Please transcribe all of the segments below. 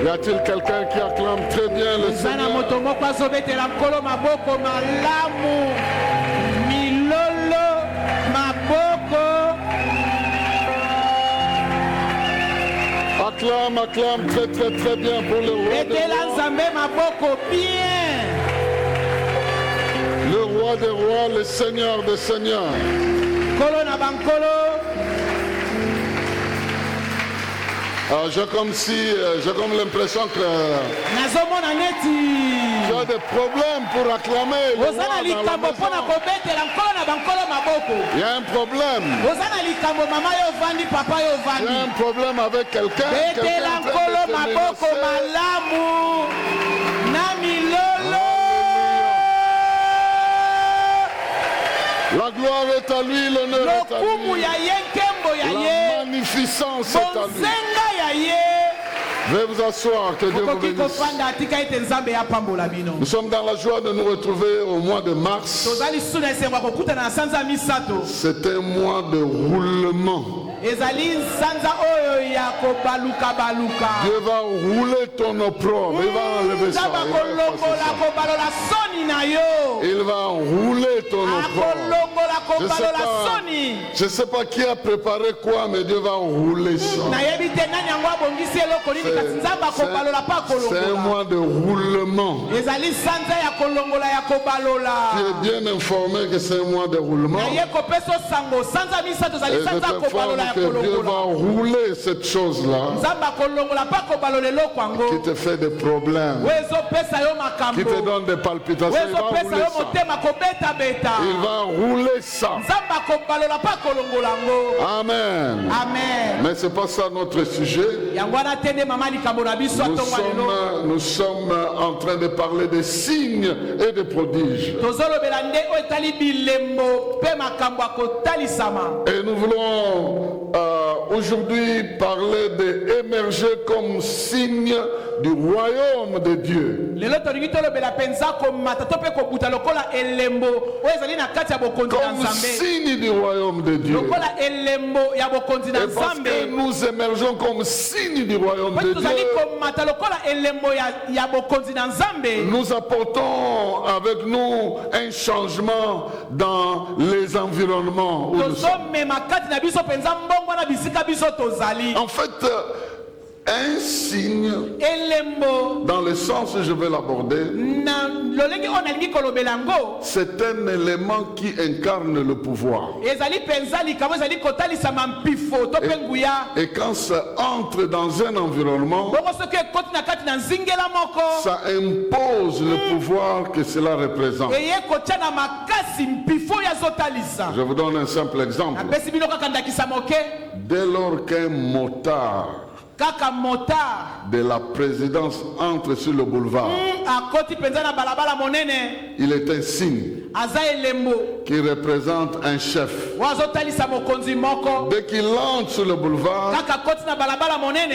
Y a-t-il quelqu'un qui acclame très bien le Seigneur? Acclame, acclame très très très bien pour le roi des rois. Le roi des rois, le Seigneur des seigneurs. Alors, j'ai comme l'impression que tu as des problèmes pour acclamer le roi dans la maison. Il y a un problème. Il y a un problème avec quelqu'un. La gloire est à lui, l'honneur est à lui. La magnificence est à lui. Veuillez vous asseoir, que Dieu vous bénisse. Nous sommes dans la joie de nous retrouver au mois de mars. C'est un mois de roulement. Dieu va rouler ton opprobre. Il va enlever ça. Il va rouler ton opprobre. Je ne sais pas qui a préparé quoi, mais Dieu va rouler ça. C'est un mois de roulement. Tu es bien informé que c'est un mois de roulement. Et je t'informe que Dieu va rouler cette chose-là qui te fait des problèmes, qui te donne des palpitations. Il va rouler ça. Amen. Mais ce n'est pas ça notre sujet. Nous sommes en train de parler des signes et des prodiges. Et nous voulons aujourd'hui parler d'émerger comme signe du royaume de Dieu. Comme signe du royaume de Dieu. Et parce que nous émergeons comme signe du royaume de Dieu, nous apportons avec nous un changement dans les environnements où nous sommes. En fait, un signe, dans le sens où je vais l'aborder, c'est un élément qui incarne le pouvoir. Et quand ça entre dans un environnement, ça impose le pouvoir que cela représente. Je vous donne un simple exemple. Dès lors qu'un motard de la présidence entre sur le boulevard, il est un signe qui représente un chef. Dès qu'il entre sur le boulevard,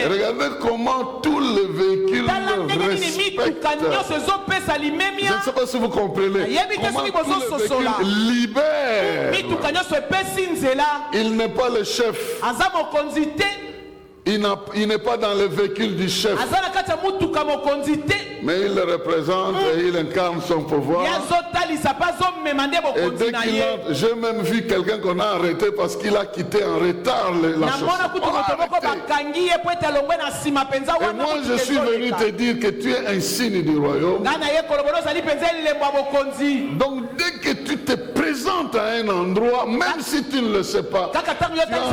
regardez comment tous les véhicules respectent. Je ne sais pas si vous comprenez. Comment tous les véhicules libèrent. Il n'est pas le chef. Il n'est pas dans le véhicule du chef, mais il le représente et il incarne son pouvoir. Et dès qu'il entre, j'ai même vu quelqu'un qu'on a arrêté parce qu'il a quitté en retard la chaussée. Et moi je suis venu te dire que tu es un signe du royaume. Donc dès que tu te présentes à un endroit, même si tu ne le sais pas, tu es en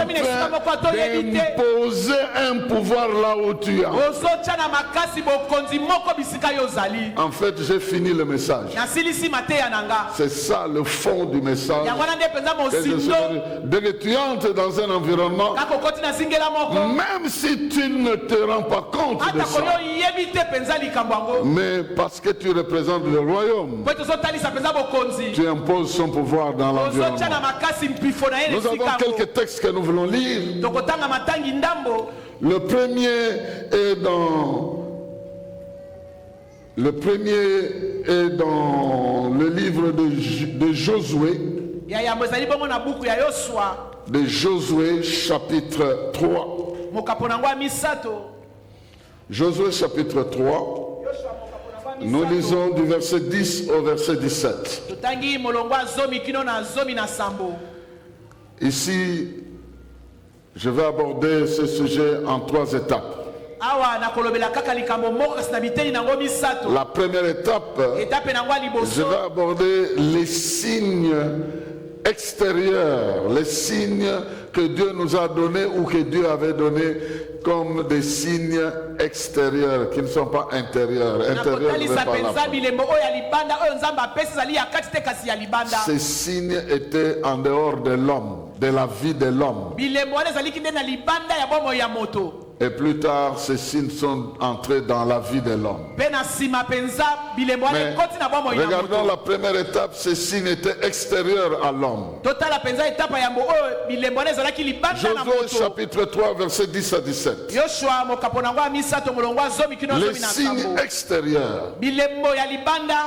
train d'imposer un pouvoir là où tu es. En fait, j'ai fini le message. C'est ça le fond du message. Dès que tu entres dans un environnement, même si tu ne te rends pas compte de ça, mais parce que tu représentes le royaume, tu imposes son pouvoir dans l'environnement. Nous avons quelques textes que nous voulons lire. Le premier est dans le livre de Josué. De Josué chapitre 3. Josué chapitre 3, nous lisons du verset 10 au verset 17. Ici, je vais aborder ce sujet en 3 étapes. La première étape, je vais aborder les signes extérieurs, les signes que Dieu nous a donnés ou que Dieu avait donnés comme des signes extérieurs qui ne sont pas intérieurs. Ces signes étaient en dehors de l'homme, de la vie de l'homme. Et plus tard, ces signes sont entrés dans la vie de l'homme. Mais regardons la première étape, ces signes étaient extérieurs à l'homme. Josué chapitre 3, verset 10 à 17. Les signes extérieurs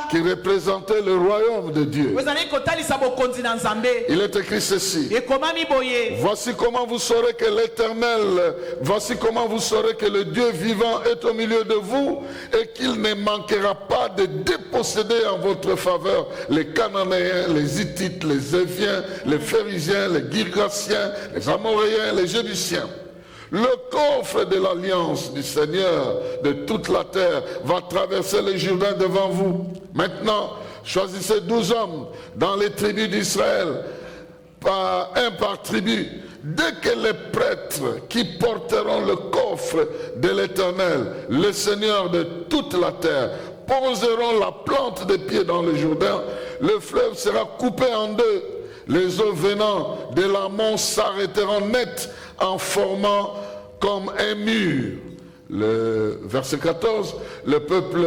qui représentaient le royaume de Dieu. Il est écrit ceci. Voici comment vous saurez que l'Éternel, voici comment vous saurez que le Dieu vivant est au milieu de vous et qu'il ne manquera pas de déposséder en votre faveur les Cananéens, les Hittites, les Éviens, les Phérésiens, les Girgasiens, les Amoréens, les Jébusiens. Le coffre de l'alliance du Seigneur de toute la terre va traverser le Jourdain devant vous. Maintenant, choisissez 12 hommes dans les tribus d'Israël, un par tribu. Dès que les prêtres qui porteront le coffre de l'Éternel, le Seigneur de toute la terre, poseront la plante des pieds dans le Jourdain, le fleuve sera coupé en deux. Les eaux venant de l'amont s'arrêteront net en formant comme un mur. Le verset 14, le peuple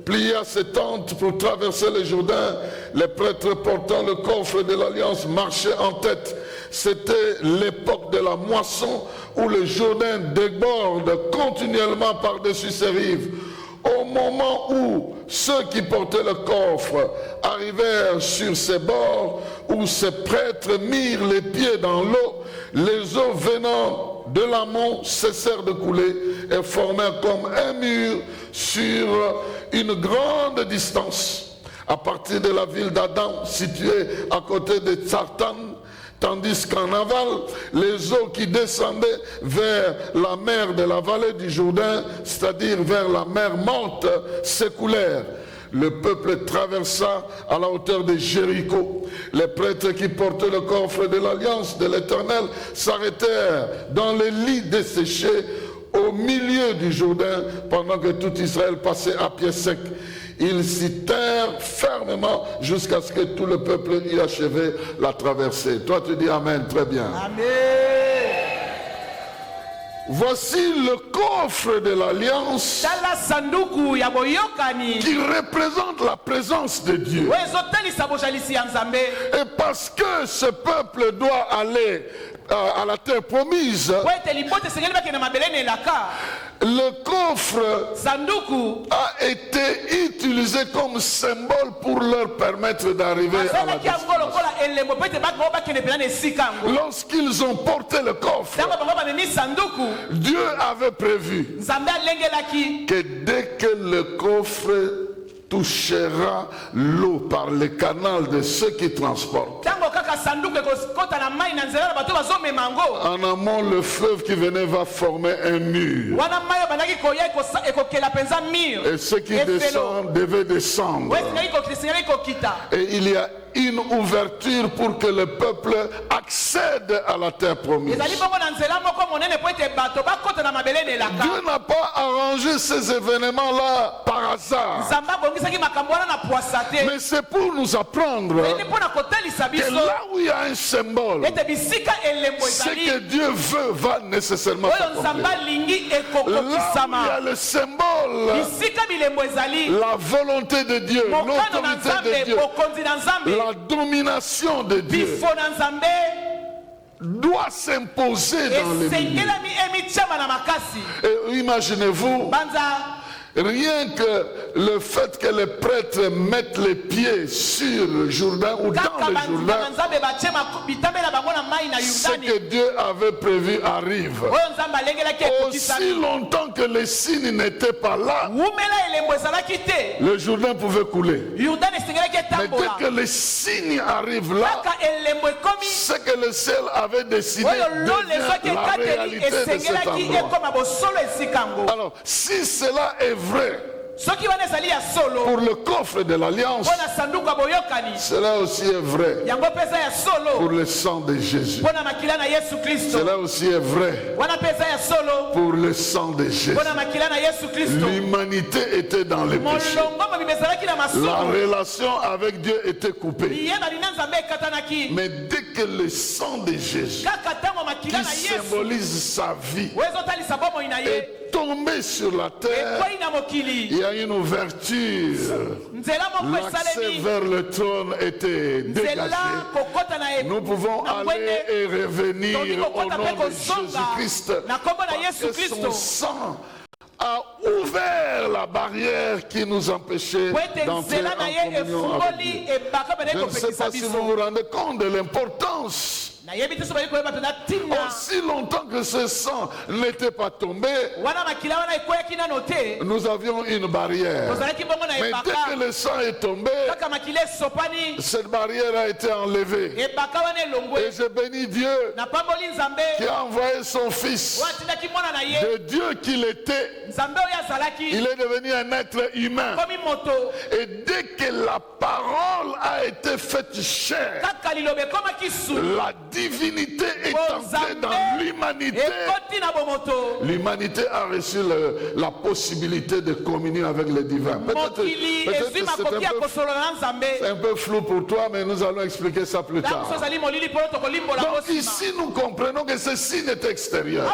plia ses tentes pour traverser le Jourdain. Les prêtres portant le coffre de l'Alliance marchaient en tête. C'était l'époque de la moisson où le Jourdain déborde continuellement par-dessus ses rives. Au moment où ceux qui portaient le coffre arrivèrent sur ses bords, où ces prêtres mirent les pieds dans l'eau, les eaux venant de l'amont cessèrent de couler et formèrent comme un mur sur une grande distance. À partir de la ville d'Adam, située à côté de Tsartan, tandis qu'en aval, les eaux qui descendaient vers la mer de la vallée du Jourdain, c'est-à-dire vers la mer morte, s'écoulèrent. Le peuple traversa à la hauteur de Jéricho. Les prêtres qui portaient le coffre de l'Alliance de l'Éternel s'arrêtèrent dans les lits desséchés au milieu du Jourdain pendant que tout Israël passait à pied sec. Ils s'y tinrent fermement jusqu'à ce que tout le peuple y achevé la traversée. Toi tu dis Amen, très bien. Amen. Voici le coffre de l'Alliance qui représente la présence de Dieu. Et parce que ce peuple doit aller à la terre promise, le coffre a été utilisé comme symbole pour leur permettre d'arriver à la destination. Lorsqu'ils ont porté le coffre, Dieu avait prévu que dès que le coffre touchera l'eau par le canal de ceux qui transportent, en amont, le fleuve qui venait va former un mur. Et ceux qui descendent devaient descendre. Et il y a une ouverture pour que le peuple accède à la terre promise. Dieu n'a pas arrangé ces événements-là par hasard. Mais c'est pour nous apprendre que là où il y a un symbole, ce que Dieu veut va nécessairement s'accomplir. Là où il y a le symbole, la volonté de Dieu, l'autorité de Dieu, la domination de Dieu doit s'imposer dans les milieux. Et imaginez-vous, rien que le fait que les prêtres mettent les pieds sur le Jourdain ou dans le Jourdain, ce que Dieu avait prévu arrive. Aussi longtemps que les signes n'étaient pas là, le Jourdain pouvait couler. Mais dès que les signes arrivent là, ce que le ciel avait décidé devient la réalité de cet endroit. Alors, si cela est vrai pour le coffre de l'alliance, cela aussi est vrai pour le sang de Jésus. Cela aussi est vrai pour le sang de Jésus. L'humanité était dans les péchés. La relation avec Dieu était coupée. Mais dès que le sang de Jésus, qui symbolise sa vie, est tombé sur la terre, il y a une ouverture. L'accès vers le trône était dégagé. Nous pouvons aller et revenir au nom de Jésus-Christ, parce que son sang a ouvert la barrière qui nous empêchait d'entrer en communion avec Dieu. Je ne sais pas si vous vous rendez compte de l'importance. Aussi longtemps que ce sang n'était pas tombé, nous avions une barrière. Mais dès que le sang est tombé, cette barrière a été enlevée. Et je bénis Dieu qui a envoyé son fils. De Dieu qu'il était, il est devenu un être humain. Et dès que la parole a été faite chair, la divinité est entrée dans l'humanité. L'humanité a reçu la possibilité de communier avec le divin. Peut-être que c'est un peu flou pour toi, mais nous allons expliquer ça plus tard. Donc ici, nous comprenons que ce signe est extérieur.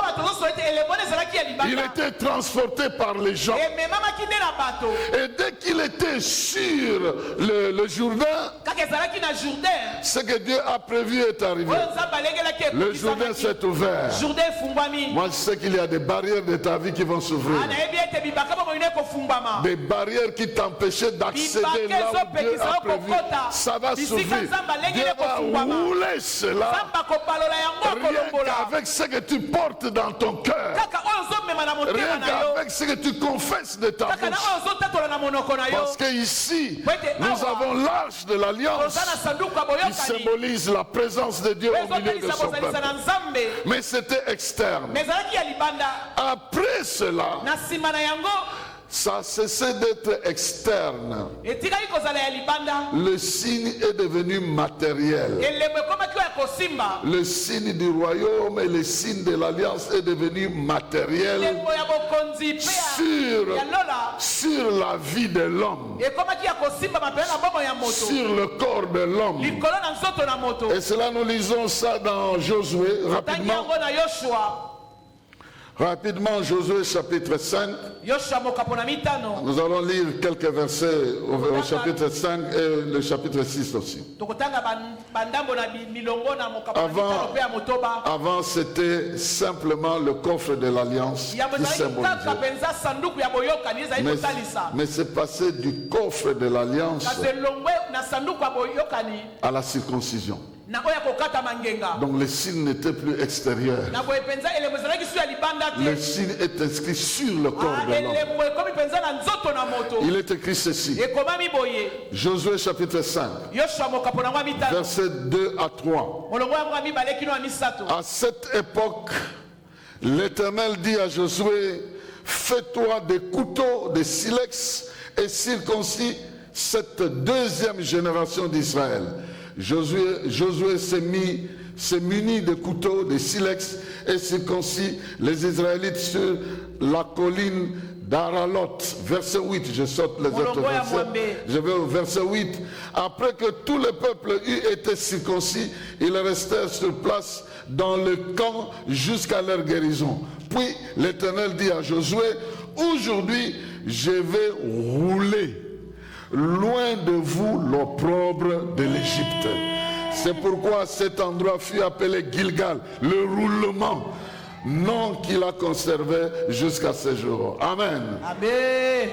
Il était transporté par les gens. Et dès qu'il était sur le Jourdain, ce que Dieu a prévu est arrivé. Le Jourdain s'est ouvert. Moi, je sais qu'il y a des barrières de ta vie qui vont s'ouvrir. Des barrières qui t'empêchaient d'accéder là où Dieu a prévu. Ça va s'ouvrir. Dieu va rouler cela. Rien qu'avec ce que tu portes dans ton cœur. Rien qu'avec ce que tu confesses de ta bouche. Parce qu'ici, nous avons l'arche de l'alliance qui symbolise la présence de Dieu au milieu de son peuple. Mais c'était externe. Après cela, ça a cessé d'être externe. Le signe est devenu matériel. Le signe du royaume et le signe de l'alliance est devenu matériel sur la vie de l'homme, sur le corps de l'homme. Et cela, nous lisons ça dans Josué rapidement. Rapidement, Josué chapitre 5. Nous allons lire quelques versets au chapitre 5 et le chapitre 6 aussi. Avant c'était simplement le coffre de l'alliance qui symbolisait. Mais c'est passé du coffre de l'alliance à la circoncision. Donc le signe n'était plus extérieur. Le signe est inscrit sur le corps de l'homme. Il est écrit ceci. Josué chapitre 5, versets 2 à 3. À cette époque, l'Éternel dit à Josué: fais-toi des couteaux de silex et circoncis cette deuxième génération d'Israël. Josué s'est muni de couteaux, de silex et circoncis les Israélites sur la colline d'Aralot. Verset 8, je saute les autres versets. Je vais au verset 8. Après que tout le peuple eut été circoncis, ils restèrent sur place dans le camp jusqu'à leur guérison. Puis l'Éternel dit à Josué: aujourd'hui, je vais rouler loin de vous l'opprobre de l'Égypte. C'est pourquoi cet endroit fut appelé Gilgal, le roulement, nom qu'il a conservé jusqu'à ce jour. Amen. Amen.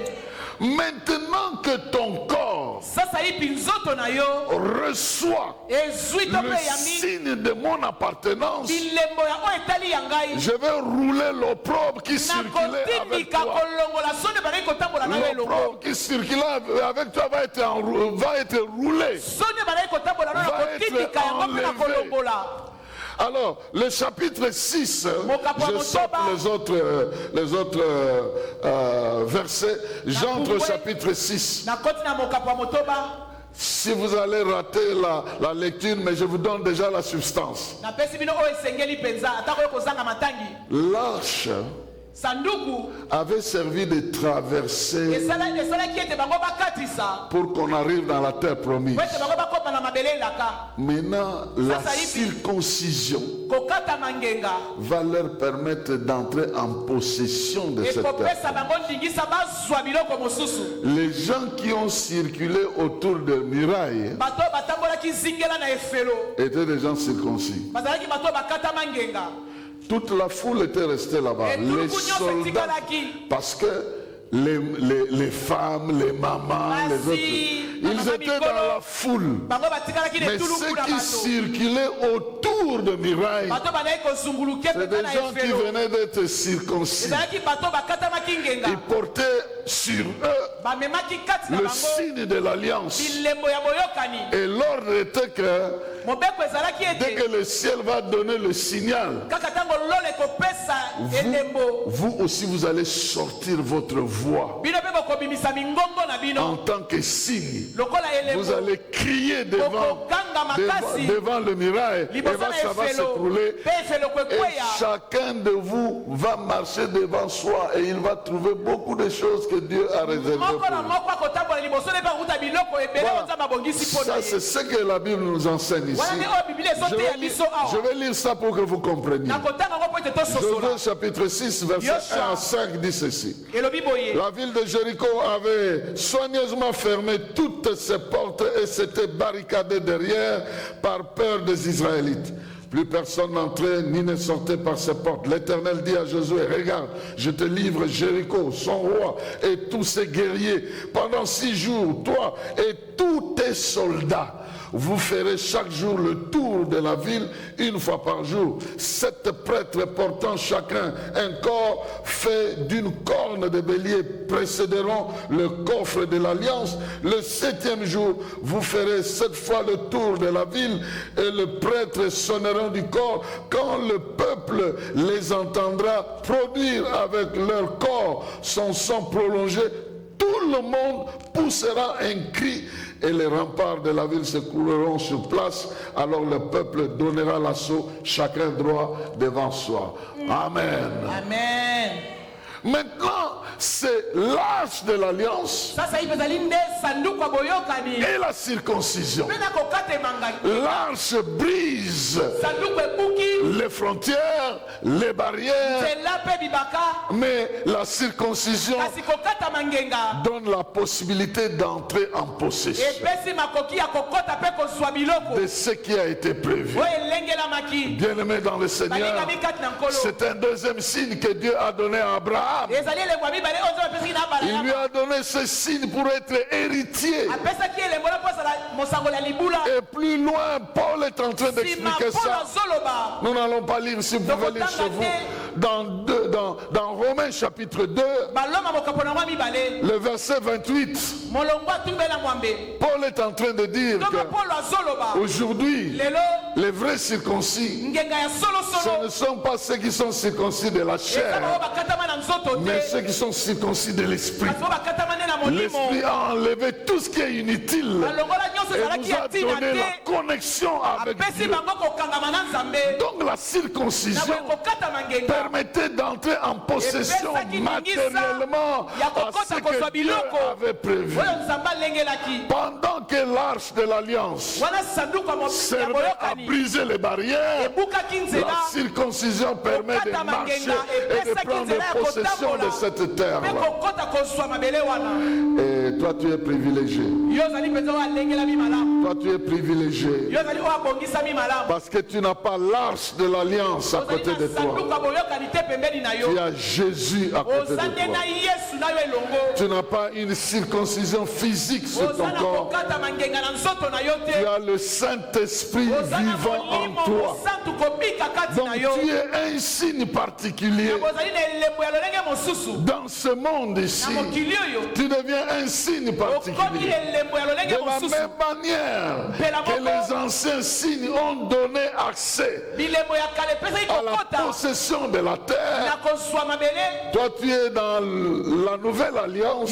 Maintenant que ton corps reçoit le signe de mon appartenance, je vais rouler l'opprobre qui circulait avec toi. L'opprobre qui circulait avec toi va être roulé, va être enlevé. Alors, le chapitre 6, je saute les autres versets. J'entre au chapitre 6. Si vous allez rater la lecture, mais je vous donne déjà la substance. L'arche avait servi de traversée pour qu'on arrive dans la terre promise. Maintenant, la circoncision va leur permettre d'entrer en possession de cette terre. Les gens qui ont circulé autour de murailles étaient des gens circoncis. Toute la foule était restée là-bas. Les soldats, parce que les femmes, les mamans, les autres, ils étaient dans la foule. Mais ceux qui circulaient autour de murailles, c'est des gens qui venaient d'être circoncis. Ils portaient sur eux le signe de l'alliance. Et l'ordre était que dès que le ciel va donner le signal, vous aussi vous allez sortir votre voix en tant que signe. Vous allez crier devant le mirail et ça va s'écrouler. Et chacun de vous va marcher devant soi et il va trouver beaucoup de choses que Dieu a réservées pour lui. Ça, c'est ce que la Bible nous enseigne ici. Je vais lire ça pour que vous compreniez. Josué chapitre 6, verset 1 à 5 dit ceci. La ville de Jéricho avait soigneusement fermé toutes ses portes et s'était barricadée derrière par peur des Israélites. Plus personne n'entrait ni ne sortait par ses portes. L'Éternel dit à Josué, regarde, je te livre Jéricho, son roi et tous ses guerriers. Pendant 6 jours, toi et tous tes soldats, vous ferez chaque jour le tour de la ville 1 fois par jour. 7 prêtres portant chacun un corps fait d'une corne de bélier précéderont le coffre de l'alliance. Le 7e jour, vous ferez 7 fois le tour de la ville et le prêtre sonneront du corps. Quand le peuple les entendra produire avec leur corps son sang prolongé, tout le monde poussera un cri et les remparts de la ville se couleront sur place. Alors le peuple donnera l'assaut, chacun droit devant soi. Amen. Amen. Maintenant, c'est l'arche de l'alliance et la circoncision. L'arche brise les frontières, les barrières, mais la circoncision donne la possibilité d'entrer en possession de ce qui a été prévu. Bien-aimé dans le Seigneur, c'est un deuxième signe que Dieu a donné à Abraham. Il lui a donné ce signe pour être héritier. Et plus loin, Paul est en train d'expliquer ça. Nous n'allons pas lire, si vous pouvez lire chez vous, dans Romains chapitre 2, le verset 28. Paul est en train de dire qu'aujourd'hui, les vrais circoncis, ce ne sont pas ceux qui sont circoncis de la chair, mais ceux qui sont circoncis de l'esprit. L'esprit a enlevé tout ce qui est inutile et nous a donné la connexion avec Dieu. Donc la circoncision permettait d'entrer en possession matériellement à ce que Dieu avait prévu. Pendant que l'arche de l'alliance servait à briser les barrières, la circoncision permet de marcher et de prendre possession de cette terre-là. Et toi, tu es privilégié. Toi, tu es privilégié. Parce que tu n'as pas l'arche de l'alliance à côté de toi. Tu as Jésus à côté de toi. Tu n'as pas une circoncision physique sur ton corps. Tu as le Saint-Esprit vivant en toi. Donc tu es un signe particulier. Dans ce monde ici, tu deviens un signe particulier. De la même manière que les anciens signes ont donné accès à la possession de la terre, toi tu es dans la nouvelle alliance,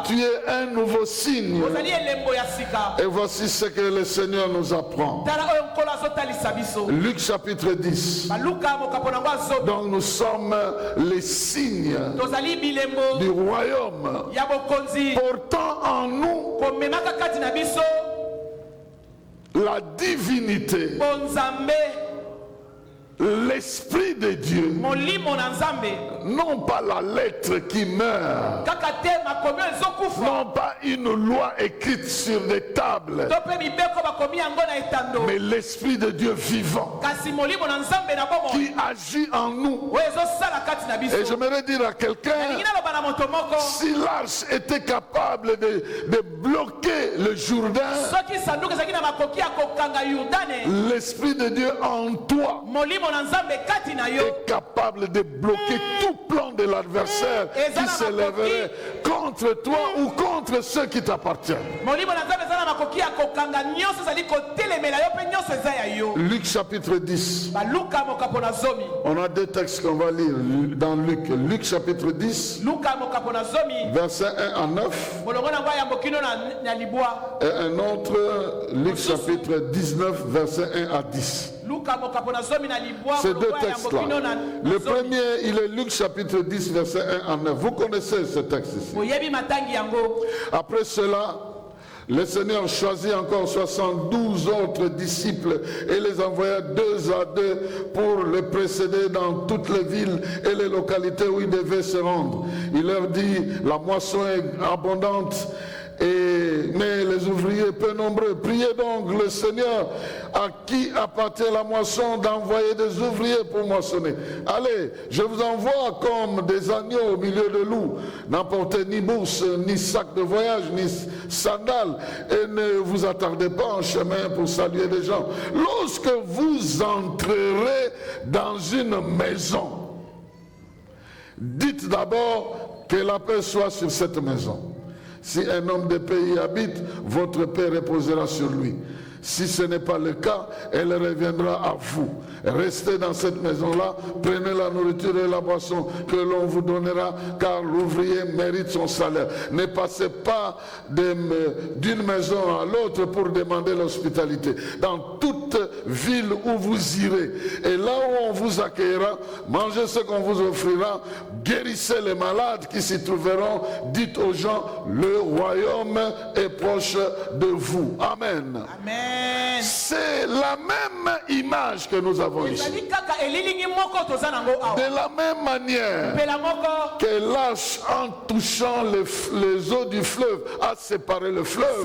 tu es un nouveau signe. Et voici ce que le Seigneur nous apprend. Luc chapitre 10. Donc nous sommes les signes du royaume, portant en nous la divinité, l'Esprit de Dieu, non pas la lettre qui meurt, non pas une loi écrite sur des tables, mais l'Esprit de Dieu vivant qui agit en nous. Et j'aimerais dire à quelqu'un, si l'arche était capable de bloquer le Jourdain, l'Esprit de Dieu en toi est capable de bloquer tout plan de l'adversaire qui s'élèverait contre toi ou contre ceux qui t'appartiennent. Luc chapitre 10. On a deux textes qu'on va lire dans Luc. Luc chapitre 10, verset 1 à 9. Et un autre, Luc chapitre 19, verset 1 à 10. Ces deux textes-là. Le premier, il est Luc chapitre 10, verset 1 à 9. Vous connaissez ce texte ici. Après cela, le Seigneur choisit encore 72 autres disciples et les envoya 2 à 2 pour les précéder dans toutes les villes et les localités où ils devaient se rendre. Il leur dit, la moisson est abondante, mais les ouvriers peu nombreux. Priez donc le Seigneur à qui appartient la moisson d'envoyer des ouvriers pour moissonner. Allez, je vous envoie comme des agneaux au milieu de loups. N'emportez ni bourse, ni sac de voyage, ni sandales, et ne vous attardez pas en chemin pour saluer des gens. Lorsque vous entrerez dans une maison, dites d'abord que la paix soit sur cette maison. Si un homme de pays habite, votre paix reposera sur lui. Si ce n'est pas le cas, elle reviendra à vous. Restez dans cette maison-là, prenez la nourriture et la boisson que l'on vous donnera, car l'ouvrier mérite son salaire. Ne passez pas d'une maison à l'autre pour demander l'hospitalité. Dans toute ville où vous irez, et là où on vous accueillera, mangez ce qu'on vous offrira, guérissez les malades qui s'y trouveront, dites aux gens, le royaume est proche de vous. Amen. Amen. C'est la même image que nous avons ici. De la même manière que l'arche, en touchant les eaux du fleuve, a séparé le fleuve,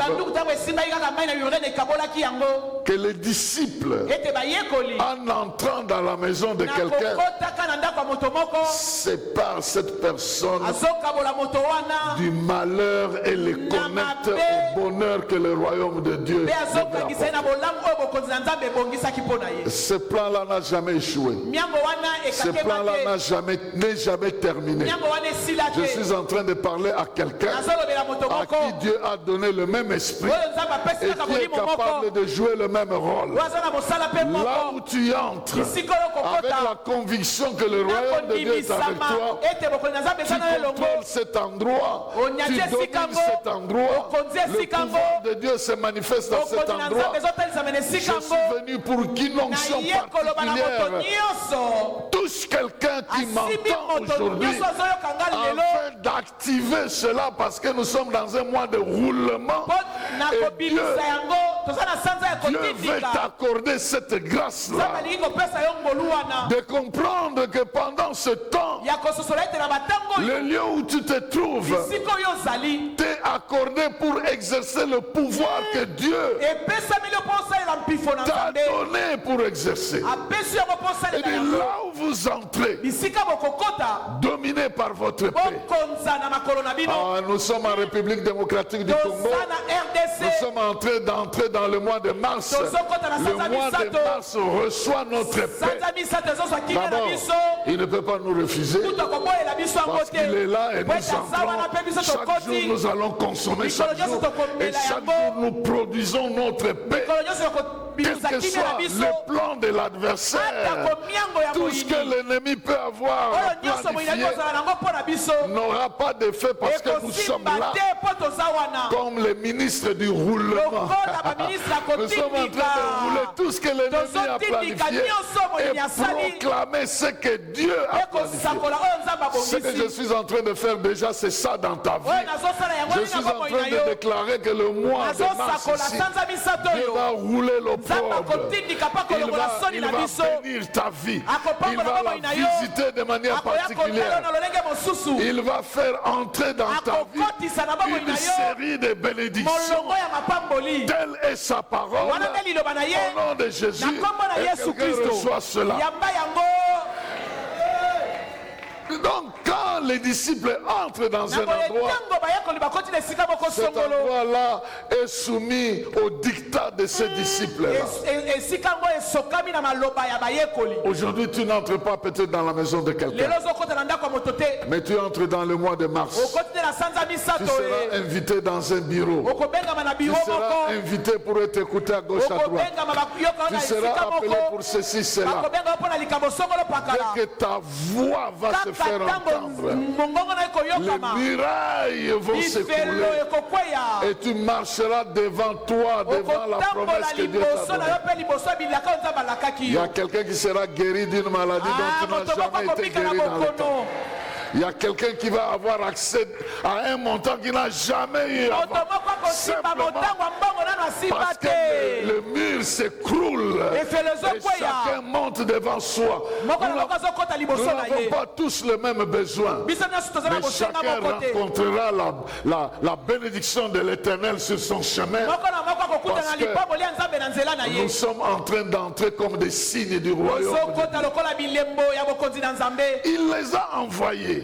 que les disciples, en entrant dans la maison de quelqu'un, séparent cette personne du malheur et les connectent au bonheur que le royaume de Dieu. Ce plan-là n'a jamais échoué. Ce plan-là n'est jamais terminé. Je suis en train de parler à quelqu'un à qui Dieu a donné le même esprit et qui est capable de jouer le même rôle. Là où tu entres, avec la conviction que le royaume de Dieu est avec toi, tu contrôles cet endroit, tu domines cet endroit, le pouvoir de Dieu se manifeste dans cet endroit. Je suis venu pour qu'une onction particulière touche quelqu'un qui m'entend aujourd'hui, afin d'activer cela, parce que nous sommes dans un mois de roulement et Dieu Dieu veut t'accorder cette grâce-là de comprendre que pendant ce temps, le lieu où tu te trouves t'est accordé pour exercer le pouvoir que Dieu t'a donné pour exercer. Et là où vous entrez, dominé par votre paix. Nous sommes en République démocratique du Congo. Nous sommes en train d'entrer dans le mois de mars. Le mois de mars reçoit notre paix. D'abord, il ne peut pas nous refuser parce qu'il est là et nous entrons. Chaque jour nous allons consommer chaque jour. Et chaque jour nous produisons notre paix. Quel que soit le plan de l'adversaire, tout ce que l'ennemi peut avoir planifié n'aura pas d'effet parce que nous sommes là comme les ministres du roulement. Nous sommes en train de rouler tout ce que l'ennemi a planifié et proclamer ce que Dieu a planifié. Ce que je suis en train de faire déjà, c'est ça dans ta vie. Je suis en train de déclarer que le mois de mars ici, Dieu va rouler le il va bénir ta vie. Il va la visiter de manière particulière. Il va faire entrer dans ta vie une série de bénédictions. Telle est sa parole. Au nom de Jésus, et quelqu'un reçoit cela. Donc quand les disciples entrent dans un endroit, cet endroit-là est soumis au dictat de ces disciples-là. Aujourd'hui, tu n'entres pas peut-être dans la maison de quelqu'un, mais tu entres dans le mois de mars. Tu seras invité dans un bureau. Tu seras invité pour être écouté à gauche, à droite. Tu seras appelé pour ceci, cela. Dès que ta voix va se faire entendre, les murailles vont s'écrouler et tu marcheras devant toi, devant la promesse que Dieu t'a donnée. Il y a quelqu'un qui sera guéri d'une maladie dont tu n'as jamais été guéri dans le temps. Il y a quelqu'un qui va avoir accès à un montant qu'il n'a jamais eu avant. Simplement parce que le mur s'écroule et chacun monte devant soi. Nous n'avons pas tous le même besoin, mais chacun rencontrera la bénédiction de l'Éternel sur son chemin, parce que nous sommes en train d'entrer comme des signes du royaume. Il les a envoyés.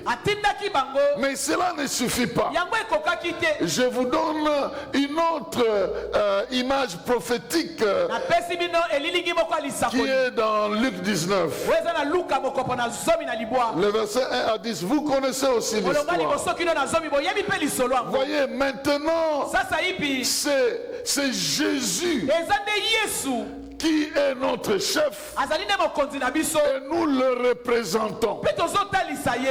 Mais cela ne suffit pas. Je vous donne une autre image prophétique qui est dans Luc 19. Le verset 1 à 10. Vous connaissez aussi l'histoire. Voyez, maintenant, c'est Jésus qui est notre chef et nous le représentons.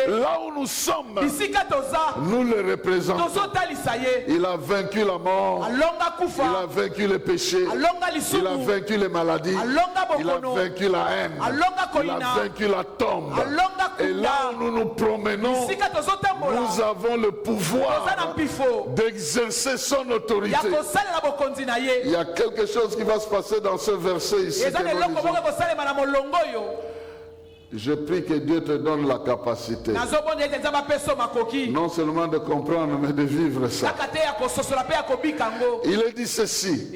Là où nous sommes, nous le représentons. Il a vaincu la mort, il a vaincu le péché, il a vaincu les maladies, il a vaincu la haine, il a vaincu la tombe. Et là où nous nous promenons, nous avons le pouvoir d'exercer son autorité. Il y a quelque chose qui va se passer dans ce verset ici. Je prie que Dieu te donne la capacité non seulement de comprendre, mais de vivre ça. Il est dit ceci.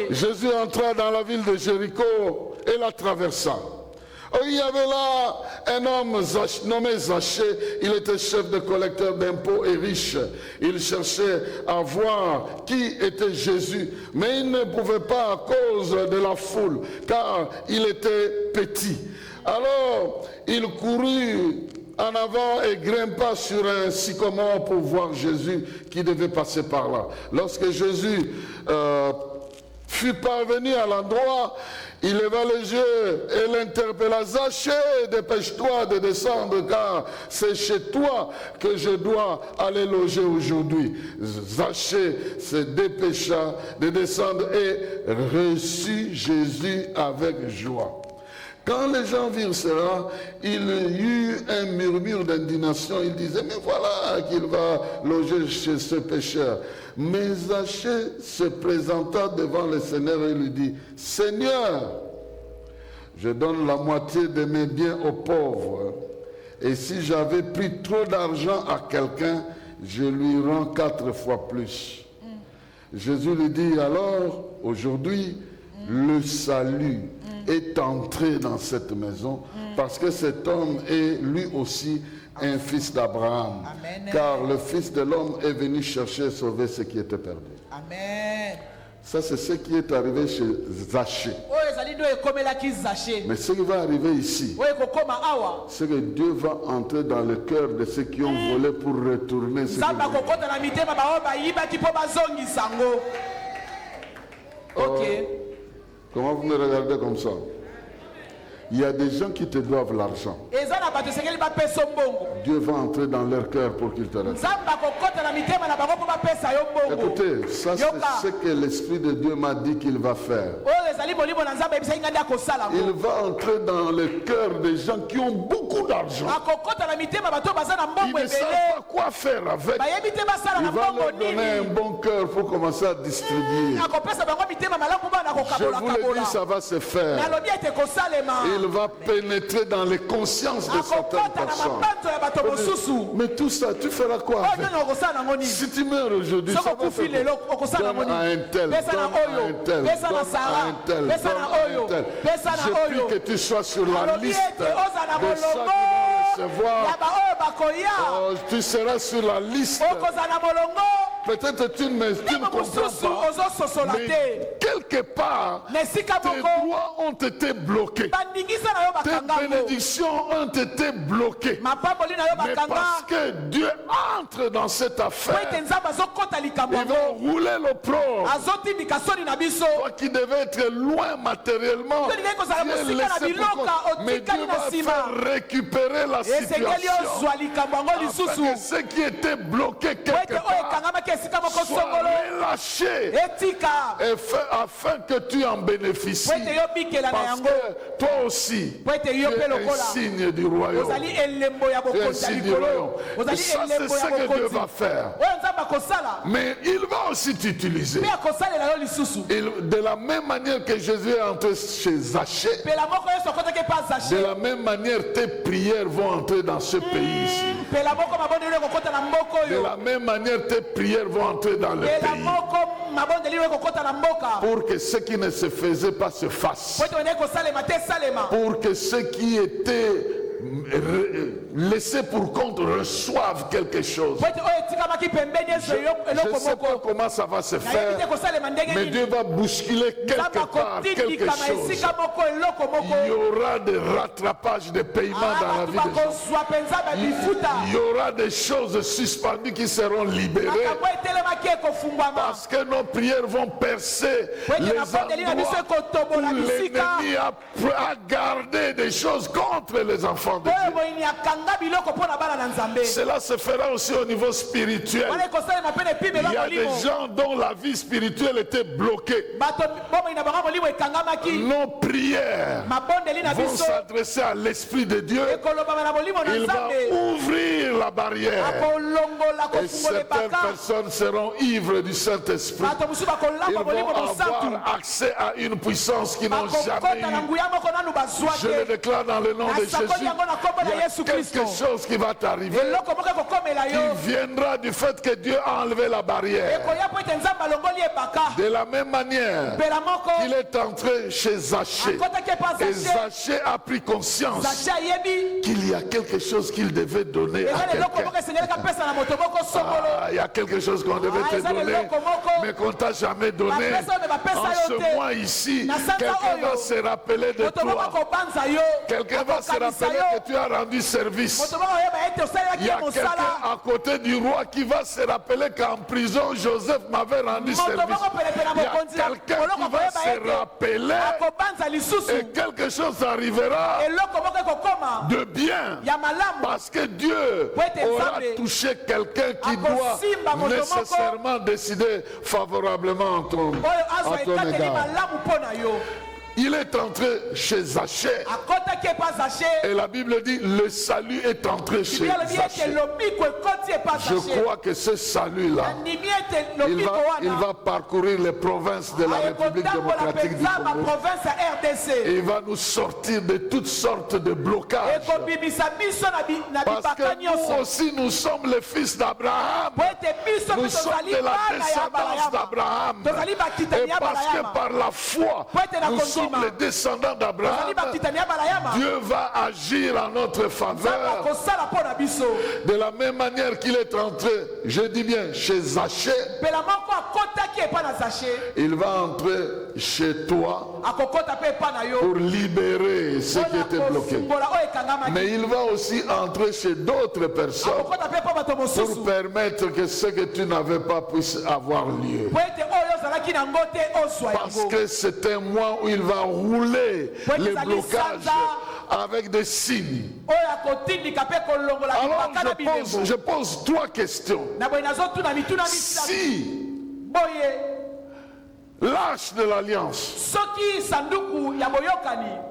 Jésus entra dans la ville de Jéricho et la traversa. Il y avait là un homme nommé Zachée. Il était chef de collecteur d'impôts et riche. Il cherchait à voir qui était Jésus, mais il ne pouvait pas à cause de la foule, car il était petit. Alors il courut en avant et grimpa sur un sycomore pour voir Jésus qui devait passer par là. Lorsque Jésus fut parvenu à l'endroit, il leva les yeux et l'interpella. Zachée, dépêche-toi de descendre, car c'est chez toi que je dois aller loger aujourd'hui. Zachée se dépêcha de descendre et reçut Jésus avec joie. Quand les gens virent cela, il y eut un murmure d'indignation. Ils disaient, mais voilà qu'il va loger chez ce pécheur. Mais Zachée se présenta devant le Seigneur et lui dit, Seigneur, je donne la moitié de mes biens aux pauvres. Et si j'avais pris trop d'argent à quelqu'un, je lui rends 4 fois plus. Jésus lui dit alors, aujourd'hui, le salut est entré dans cette maison parce que cet homme est lui aussi un fils d'Abraham. Car le Fils de l'homme est venu chercher et sauver ce qui était perdu. Amen. Ça, c'est ce qui est arrivé chez Zachée. Mais ce qui va arriver ici, c'est que Dieu va entrer dans le cœur de ceux qui ont volé pour retourner ce qu'ils ont. Comment vous me regardez comme ça? Il y a des gens qui te doivent l'argent. Dieu va entrer dans leur cœur pour qu'ils te retrouvent. Écoutez, ça c'est ce que l'Esprit de Dieu m'a dit qu'il va faire. Il va entrer dans le cœur des gens qui ont beaucoup d'argent. Ils ne savent pas quoi faire avec. Il va leur donner un bon cœur pour commencer à distribuer. Je vous le dis, ça va se faire. Il va pénétrer dans les consciences de certaines personnes. Mais tout ça, tu feras quoi avec? Si tu meurs aujourd'hui, ça va faire donne à un tel, donne à un tel, donne à un tel, donne à un tel. Je prie que tu sois sur la liste de ceux qui vont recevoir. Oh, tu seras sur la liste. Peut-être tu ne comprends pas, mais quelque part, tes droits ont été bloqués. Tes bénédictions ont été bloquées. Mais parce que Dieu entre dans cette affaire, ils vont rouler l'opprobre. Toi qui devais être loin matériellement, mais Dieu va faire récupérer la situation. Afin que ce qui était bloqué quelque part soit relâché afin que tu en bénéficies. Parce que toi aussi, tu es un signe du royaume. Tu es un signe du royaume. Et ça, c'est ce que Dieu va faire. Mais il va aussi t'utiliser. De la même manière que Jésus est entré chez Zachée, de la même manière tes prières vont entrer dans ce pays ici. De la même manière tes prières vont entrer dans le pays. Pour que ce qui ne se faisait pas se fasse. Pour que ceux qui étaient laissés pour compte reçoivent quelque chose. Je ne sais pas comment ça va se faire, mais Dieu va bousculer quelque part quelque chose. Il y aura des rattrapages de paiements dans la vie des gens. Il y aura des choses suspendues qui seront libérées parce que nos prières vont percer les endroits où l'ennemi a gardé des choses contre les enfants de Dieu. Cela se fera aussi au niveau spirituel. Il y a des gens dont la vie spirituelle était bloquée. Nos prières vont s'adresser à l'Esprit de Dieu. Il va ouvrir la barrière. Et certaines personnes seront ivres du Saint-Esprit. Ils vont avoir accès à une puissance qu'ils n'ont jamais eue. Je le déclare dans le nom de Jésus. Il y a quelque chose qui va t'arriver qui viendra du fait que Dieu a enlevé la barrière. De la même manière qu'il est entré chez Zachée, et Zachée a pris conscience qu'il y a quelque chose qu'il devait donner à quelqu'un. Il y a quelque chose qu'on devait te donner mais qu'on ne t'a jamais donné. En ce mois ici, quelqu'un va se rappeler de toi. Quelqu'un va se rappeler que tu as rendu service. Il y a quelqu'un à côté du roi qui va se rappeler qu'en prison Joseph m'avait rendu service. Il y a quelqu'un qui va se rappeler et quelque chose arrivera de bien parce que Dieu aura touché quelqu'un qui doit nécessairement décider favorablement à ton égard. il est entré chez Zachée. Et la Bible dit le salut est entré chez Zachée. Je crois que ce salut-là, il va parcourir les provinces de la République démocratique du Congo. Et il va nous sortir de toutes sortes de blocages. Parce que nous aussi, nous sommes les fils d'Abraham. Nous sommes de la descendance d'Abraham. Et parce que par la foi, nous sommes les descendants d'Abraham, Dieu va agir en notre faveur. De la même manière qu'il est entré, je dis bien, chez Zachée, il va entrer chez toi pour libérer ce qui était bloqué. Mais il va aussi entrer chez d'autres personnes pour permettre que ce que tu n'avais pas puisse avoir lieu. Parce que c'est un mois où il va rouler les blocages avec des signes. Alors je pose trois questions. Si l'arche de l'alliance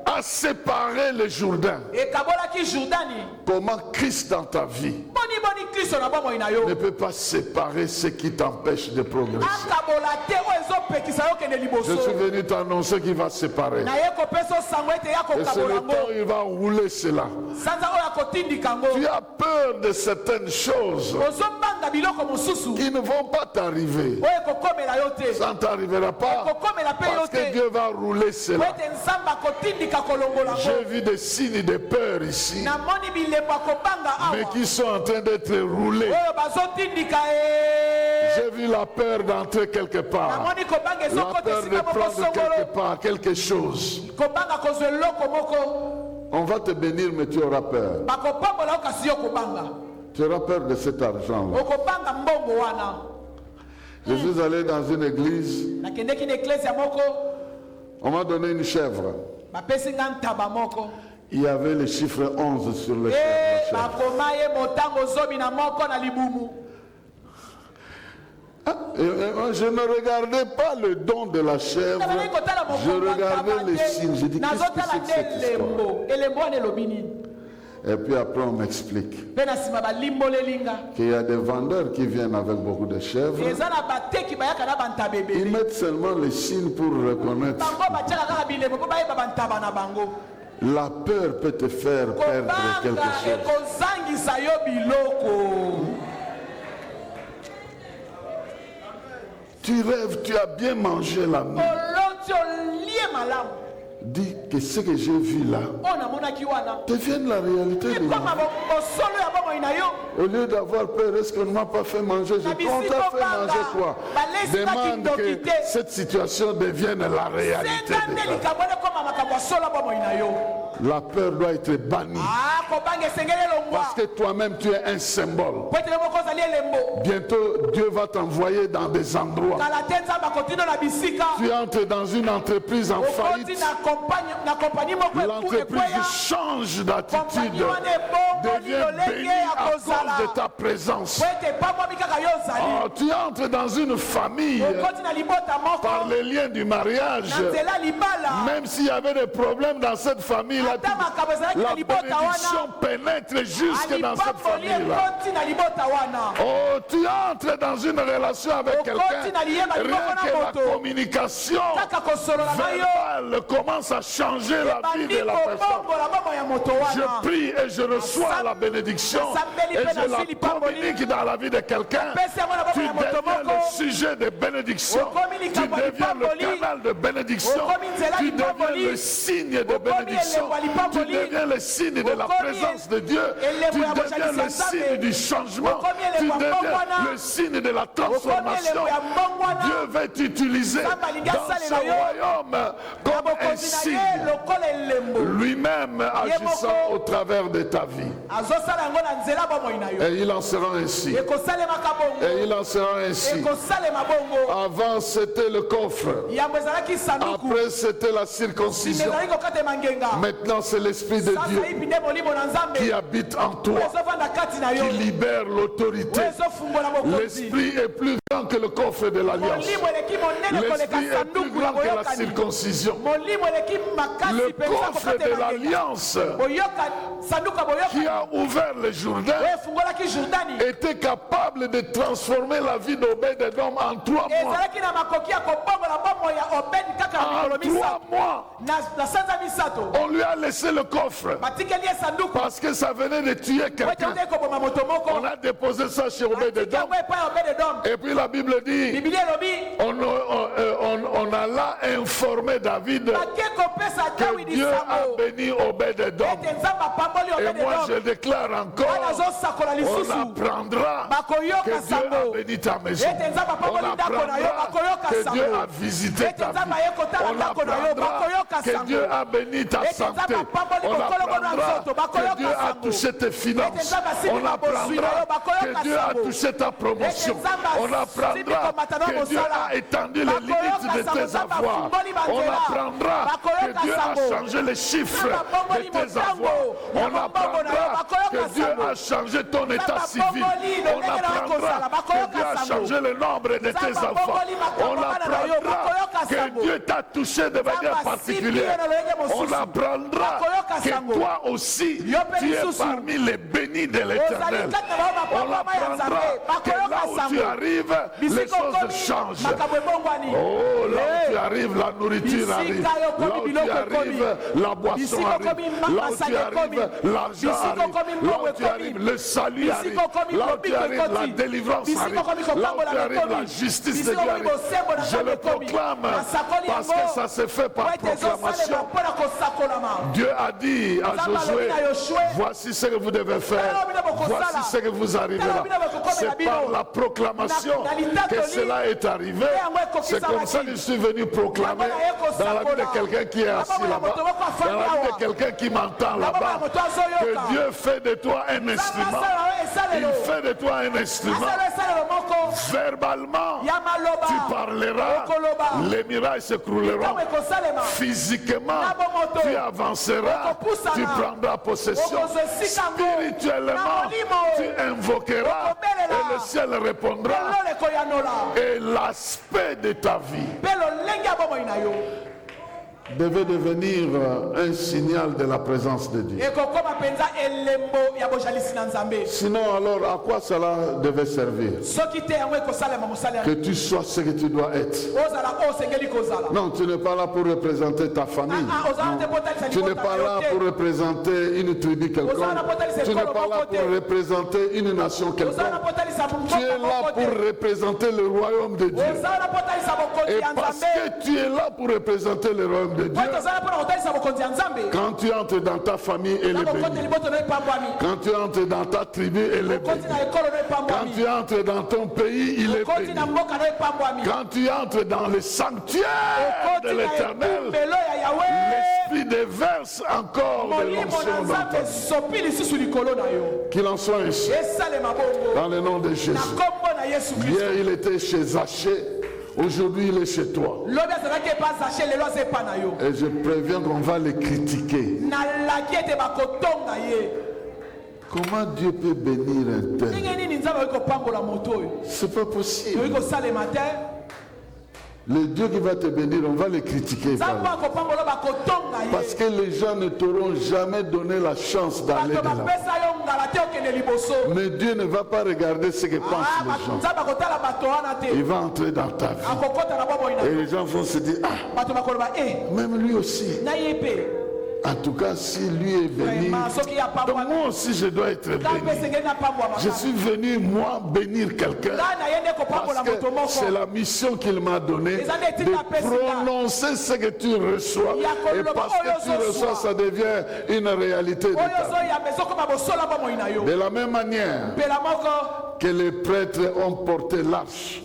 a séparé le Jourdain, comment Christ dans ta vie ne peut pas séparer ce qui t'empêche de progresser? Je suis venu t'annoncer qu'il va séparer. Et c'est le temps où il va rouler cela. Tu as peur de certaines choses qui ne vont pas t'arriver. Ça ne t'arrivera pas parce que Dieu va rouler cela. J'ai vu des signes de peur ici, mais qui sont en train d'être roulés. J'ai vu la peur d'entrer quelque part, la peur de prendre quelque part quelque chose. On va te bénir, mais tu auras peur. Tu auras peur de cet argent-là. Je suis allé dans une église. On m'a donné une chèvre. Il y avait le chiffre 11 sur le chèvre. Je ne regardais pas le don de la chèvre. Je regardais les signes. Je dis, qu'est-ce que c'est que cette histoire? Et puis après on m'explique qu'il y a des vendeurs qui viennent avec beaucoup de chèvres. Ils mettent seulement les signes pour reconnaître. La peur peut te faire perdre quelque chose. Tu rêves, tu as bien mangé la nuit. Dis que ce que j'ai vu là devienne la réalité de moi. Au lieu d'avoir peur, est-ce qu'on ne m'a pas fait manger? Je compte à faire manger quoi? Demande que cette situation devienne la réalité de ta vie. La peur doit être bannie. Parce que toi-même tu es un symbole. Bientôt Dieu va t'envoyer dans des endroits. Tu entres dans une entreprise en faillite. L'entreprise change d'attitude, devient bénie à cause de ta présence. Oh, tu entres dans une famille par les liens du mariage. Même s'il y avait des problèmes dans cette famille-là, la bénédiction pénètre jusque dans cette famille-là. Oh, tu entres dans une relation avec quelqu'un, rien que la communication verbale commence à changer la vie de la personne. Je prie et je reçois la bénédiction et je la communique dans la vie de quelqu'un. Tu deviens le sujet de bénédiction, tu deviens le canal de bénédiction, tu deviens le signe de bénédiction, tu deviens le signe de la présence de Dieu, tu deviens le signe du changement, tu deviens le signe de la transformation. Dieu va t'utiliser dans son royaume comme un signe, lui-même agissant au travers de ta vie. Et il en sera ainsi. Et il en sera ainsi. Avant c'était le coffre. Après c'était la circoncision. Maintenant c'est l'Esprit de Dieu qui habite en toi, qui libère l'autorité. L'Esprit est plus grand que le coffre de l'alliance. L'esprit est plus grand que la circoncision. Le coffre de l'alliance qui a ouvert le Jourdain était capable de transformer la vie d'Obed-Edom en 3 mois. En 3 mois, on lui a laissé le coffre parce que ça venait de tuer quelqu'un. On a déposé ça chez Obed-Edom. Et puis la Bible dit, on a là informé David que Dieu a béni Obed-Edom. Et moi je déclare encore, on apprendra que Dieu a béni ta maison. On apprendra que Dieu a visité ta vie. On apprendra que Dieu a béni ta santé. On apprendra que Dieu a touché tes finances. On apprendra que Dieu a touché ta promotion. On apprendra que Dieu a étendu les limites de tes avoirs. On apprendra que Dieu a changé les chiffres de tes avoirs. On apprendra que Dieu a changé ton état civil. On apprendra que Dieu a changé le nombre de tes enfants. On apprendra que Dieu t'a touché de manière particulière. On apprendra que toi aussi tu es parmi les bénis de l'Éternel. On apprendra que là où tu arrives, les choses changent. Oh, là où tu arrives, la nourriture arrive. Là où tu arrives, la boisson arrive. Là où tu arrives, l'argent arrive. Là où tu arrives, le salut arrive. Là où tu arrives, la délivrance arrive. Là où tu arrives, la justice de Dieu arrive. Je le proclame parce que ça se fait par proclamation. Dieu a dit à Josué, voici ce que vous devez faire. Voici ce que vous arriverez. C'est par la proclamation que cela est arrivé. C'est comme ça que je suis venu proclamer dans la vie de quelqu'un qui est assis là-bas, dans la vie de quelqu'un qui m'entend là-bas, que Dieu fait de toi un instrument. Il fait de toi un instrument. Verbalement, tu parleras, les miracles s'écrouleront. Physiquement, tu avanceras, tu prendras possession. Spirituellement, tu invoqueras et le ciel répondra. Et l'aspect de ta vie devait devenir un signal de la présence de Dieu. Sinon, alors, à quoi cela devait servir? Que tu sois ce que tu dois être. Non, tu n'es pas là pour représenter ta famille. Non. Tu n'es pas là pour représenter une tribu quelconque. Tu n'es pas là pour représenter une nation quelconque. Tu es là pour représenter le royaume de Dieu. Et parce que tu es là pour représenter le royaume de Dieu, quand tu entres dans ta famille, elle est bénie. Quand tu entres dans ta tribu, elle est bénie. Quand tu entres dans ton pays, il est béni. Quand tu entres dans le sanctuaire de l'Éternel, l'Esprit déverse encore de l'onction dans ta vie. Qu'il en soit ainsi. Dans le nom de Jésus. Hier, il était chez Zachée. Aujourd'hui, il est chez toi. Et je préviens qu'on va les critiquer. Comment Dieu peut bénir un tel? C'est pas possible. Le Dieu qui va te bénir, on va les critiquer. Parce que les gens ne t'auront jamais donné la chance d'aller de là. Mais Dieu ne va pas regarder ce que pensent les gens. Il va entrer dans ta vie. Et les gens vont se dire, ah, même lui aussi. En tout cas, si lui est béni, donc moi aussi je dois être béni. Je suis venu, moi, bénir quelqu'un. Parce que c'est la mission qu'il m'a donnée de prononcer ce que tu reçois. Et parce que tu reçois, ça devient une réalité de ta vie. De la même manière que les prêtres ont porté l'arche,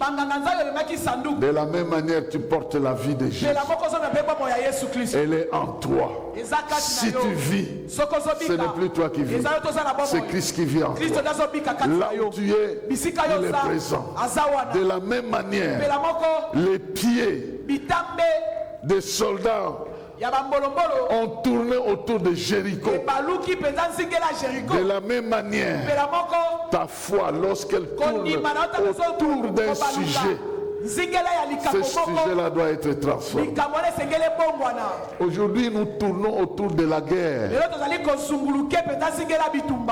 de la même manière tu portes la vie de Jésus. Elle est en toi. Si tu vis, ce n'est plus toi qui vis, c'est Christ qui vit en toi. Là où tu es, il est présent. De la même manière, les pieds des soldats ont tourné autour de Jéricho. De la même manière, ta foi, lorsqu'elle tourne autour d'un sujet, ce sujet-là doit être transformé. Aujourd'hui, nous tournons autour de la guerre.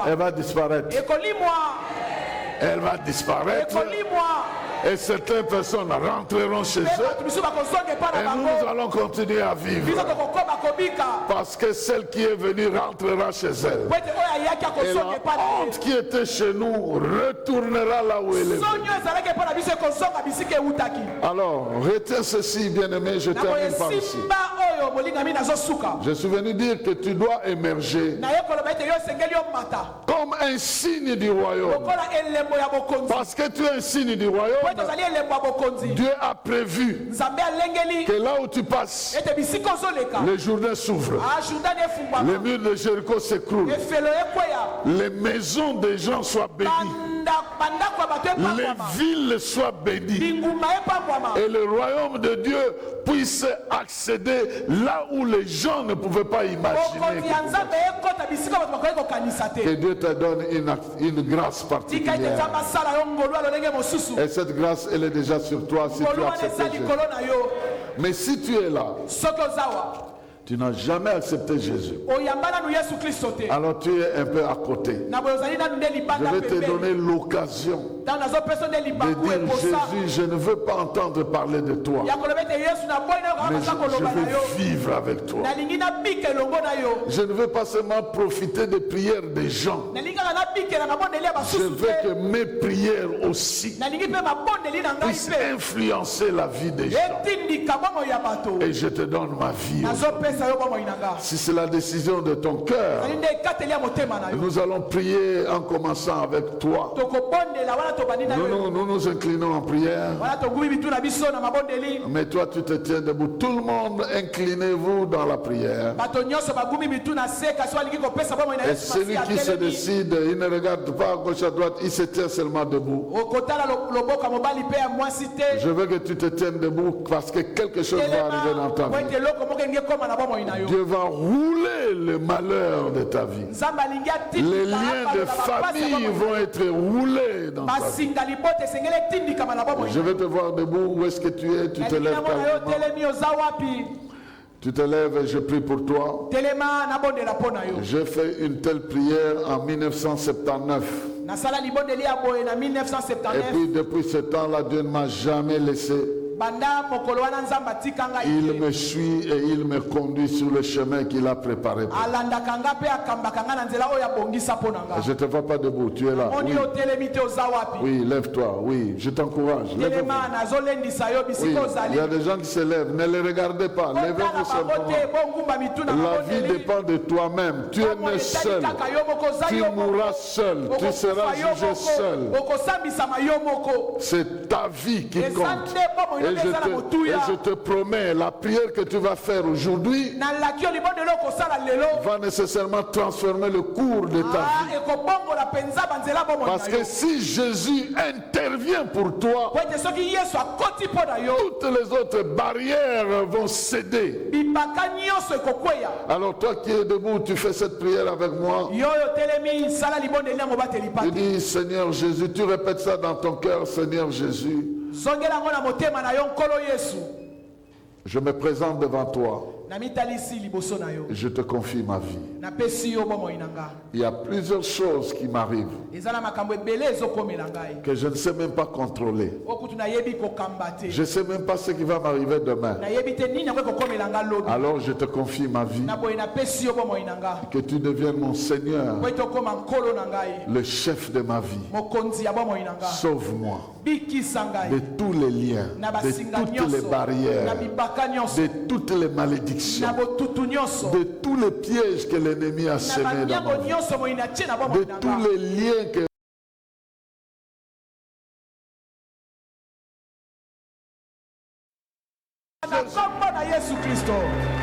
Elle va disparaître. Elle va disparaître. Et certaines personnes rentreront chez eux. Et nous allons continuer à vivre. Parce que celle qui est venue rentrera chez elle. Et la honte qui était chez nous retournera là où elle est. Alors, retiens ceci, bien-aimé, je termine par ici. Je suis venu dire que tu dois émerger comme un signe du royaume. Parce que tu es un signe du royaume. Dieu a prévu que là où tu passes, les journées s'ouvrent, les murs de Jéricho s'écroulent, les maisons des gens soient bénies, les villes soient bénies, et le royaume de Dieu puisse accéder là où les gens ne pouvaient pas imaginer. Que Dieu te donne une grâce particulière. Et cette grâce, elle est déjà sur toi si tu acceptes Jésus. Mais si tu es là, tu n'as jamais accepté Jésus, alors tu es un peu à côté. Je vais te donner l'occasion de dire: Jésus, je ne veux pas entendre parler de toi, mais je veux vivre avec toi. Je ne veux pas seulement profiter des prières des gens, je veux que mes prières aussi puissent influencer la vie des gens. Et je te donne ma vie. Si c'est la décision de ton cœur, nous allons prier en commençant avec toi. Nous nous inclinons en prière. Mais toi, tu te tiens debout. Tout le monde, inclinez-vous dans la prière. Et celui qui se décide, il ne regarde pas à gauche à droite, il se tient seulement debout. Je veux que tu te tiennes debout parce que quelque chose va arriver dans ta vie. Dieu va rouler le malheur de ta vie. Les liens de famille vont être roulés dans ta vie. Je vais te voir debout. Où est-ce que tu es? Tu te lèves calmement. Tu te lèves et je prie pour toi. J'ai fait une telle prière en 1979. Et puis depuis ce temps-là, Dieu ne m'a jamais laissé. Il me suit et il me conduit sur le chemin qu'il a préparé pour moi. Je ne te vois pas debout, tu es là. Oui, oui, lève-toi, oui, je t'encourage. Oui, il y a des gens qui se lèvent, ne les regardez pas, levez-vous simplement. La vie dépend de toi-même, tu es né seul, tu mourras seul, tu seras jugé seul. C'est ta vie qui compte. Et je te promets, la prière que tu vas faire aujourd'hui va nécessairement transformer le cours de ta vie. Parce que si Jésus intervient pour toi, toutes les autres barrières vont céder. Alors toi qui es debout, tu fais cette prière avec moi. Tu dis: Seigneur Jésus, tu répètes ça dans ton cœur: Seigneur Jésus, je me présente devant toi. Je te confie ma vie. Il y a plusieurs choses qui m'arrivent que je ne sais même pas contrôler. Je ne sais même pas ce qui va m'arriver demain. Alors je te confie ma vie. Que tu deviennes mon Seigneur, le chef de ma vie. Sauve-moi de tous les liens, de toutes les barrières, de toutes les malédictions, de tous les pièges que l'ennemi a semés dans ma vie, de tous les liens que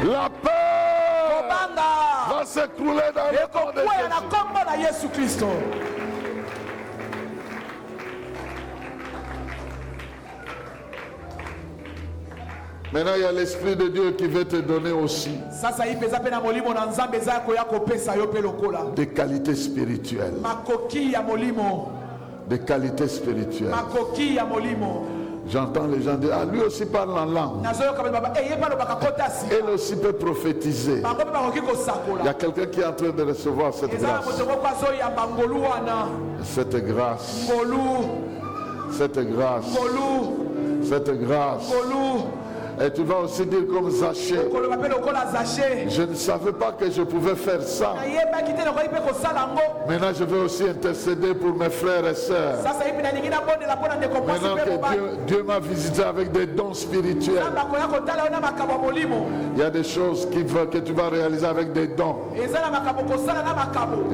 la peur va s'écrouler dans le corps de Jésus. Maintenant, il y a l'Esprit de Dieu qui veut te donner aussi des qualités spirituelles. Des qualités spirituelles. J'entends les gens dire, ah, lui aussi parle en langue. Elle aussi peut prophétiser. Il y a quelqu'un qui est en train de recevoir cette grâce. Cette grâce. Cette grâce. Cette grâce. Et tu vas aussi dire comme Zachée, je ne savais pas que je pouvais faire ça. Maintenant je veux aussi intercéder pour mes frères et sœurs. Maintenant que Dieu m'a visité avec des dons spirituels. Il y a des choses que tu vas réaliser avec des dons.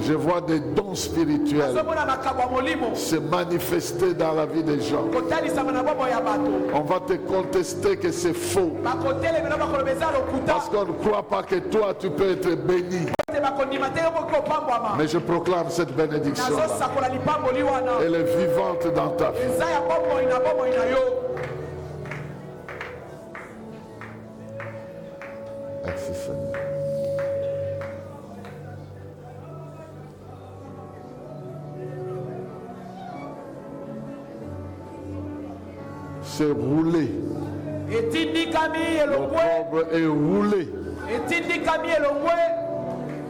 Je vois des dons spirituels se manifester dans la vie des gens. On va te contester que c'est faux. Parce qu'on ne croit pas que toi tu peux être béni. Mais je proclame cette bénédiction là. Elle est vivante dans ta vie. Merci Seigneur. C'est roulé. L'opprobre est roulé.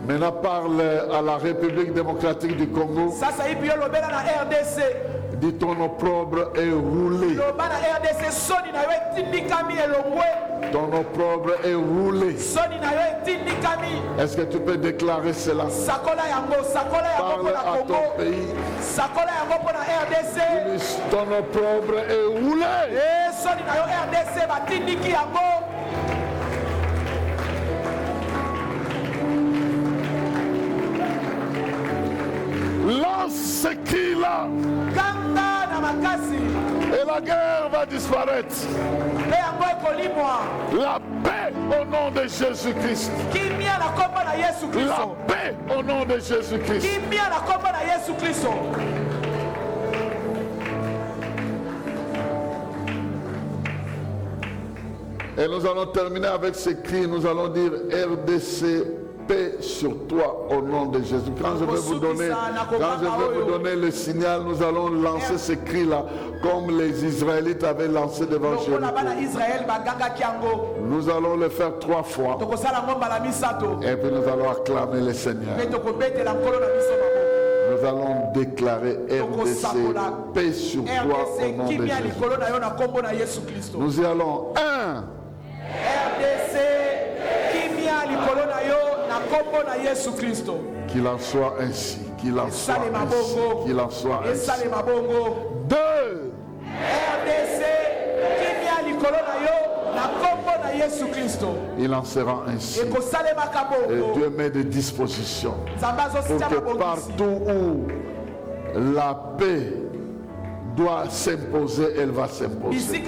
Maintenant parle à la République démocratique du Congo. Dis ton opprobre est roulé. Ton opprobre est roulé. Est-ce que tu peux déclarer cela? Parle à ton pays. Ton opprobre est roulé. Lance ce cri-là. Et la guerre va disparaître. La paix au nom de Jésus-Christ. La paix au nom de Jésus-Christ. Et nous allons terminer avec ce cri. Nous allons dire RDC, paix sur toi au nom de Jésus. Quand je vais vous donner le signal, nous allons lancer ce cri-là comme les Israélites avaient lancé devant Jéricho. Nous allons le faire 3 fois. Et puis nous allons acclamer le Seigneur. Nous allons déclarer RDC, paix sur toi au nom de Jésus. Nous y allons. 1. RDC, qu'il en soit ainsi, qu'il en soit ainsi, qu'il en soit ainsi. 2. RDC, il en sera ainsi. Et Dieu met des dispositions pour que partout où la paix doit s'imposer, elle va s'imposer.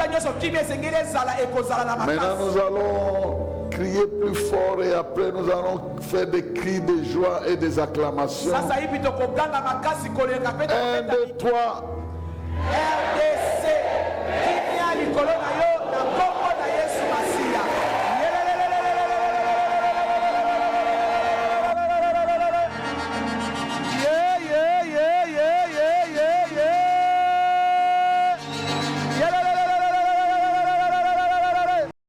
Maintenant nous allons crier plus fort et après nous allons faire des cris de joie et des acclamations. 1, 2, 3. RDC,